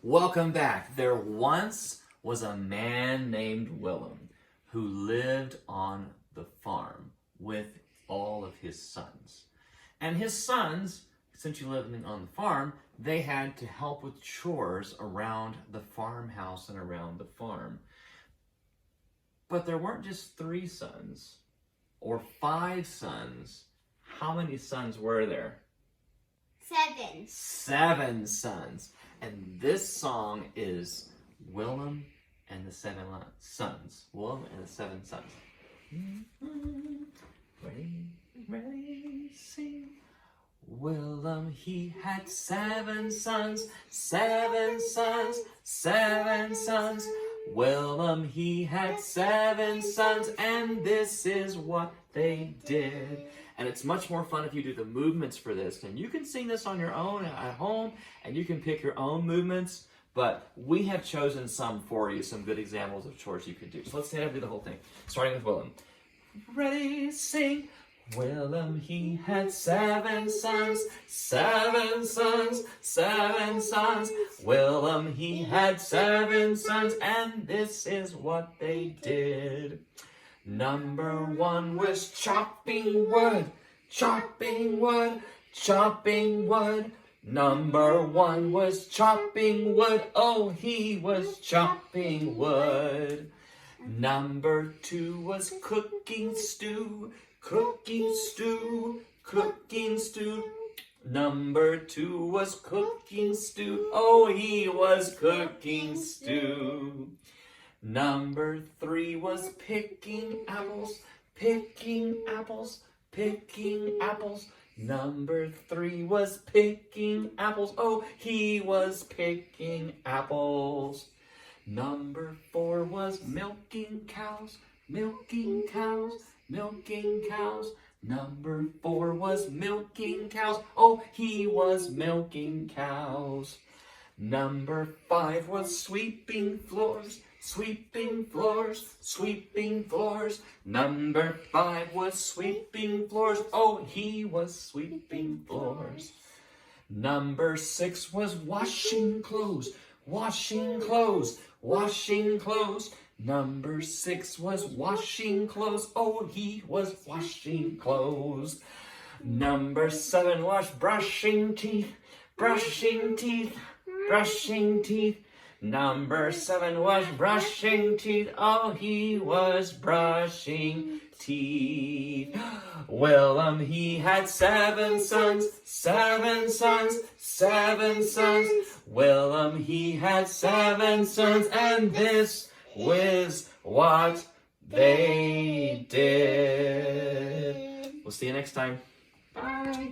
Welcome back. There once was a man named Willum who lived on the farm with all of his sons. And his sons, since you lived on the farm, they had to help with chores around the farmhouse and around the farm. But there weren't just 3 sons or 5 sons. How many sons were there? 7. 7 sons. And this song is Willum and the 7 sons. Willum and the 7 sons. Ready, sing. Willum, he had 7 sons, 7 sons, 7 sons. Willum, he had 7 sons, and this is what they did. And it's much more fun if you do the movements for this. And you can sing this on your own at home, and you can pick your own movements, but we have chosen some for you, some good examples of chores you could do. So let's stand up and do the whole thing, starting with Willum. Ready, sing. Willum, he had 7 sons, 7 sons, 7 sons. Willum, he had 7 sons, and this is what they did. Number 1 was chopping wood, chopping wood, chopping wood. Number 1 was chopping wood, oh, he was chopping wood. Number 2 was cooking stew, cooking stew, cooking stew. Number 2 was cooking stew, oh, he was cooking stew. Number 3 was picking apples, picking apples, picking apples. Number 3 was picking apples, oh, he was picking apples. Number 4 was milking cows, milking cows, milking cows. Number 4 was milking cows, oh, he was milking cows. Number 5 was sweeping floors, sweeping floors, sweeping floors. Number 5 was sweeping floors, oh, he was sweeping floors. Number 6 was washing clothes, washing clothes, washing clothes. Number 6 was washing clothes, oh, he was washing clothes. Number 7 was brushing teeth, brushing teeth, brushing teeth. Number 7 was brushing teeth, oh, he was brushing teeth. Willum, he had 7 sons, 7 sons, 7 sons. Willum, he had 7 sons, and this was what they did. We'll see you next time. Bye.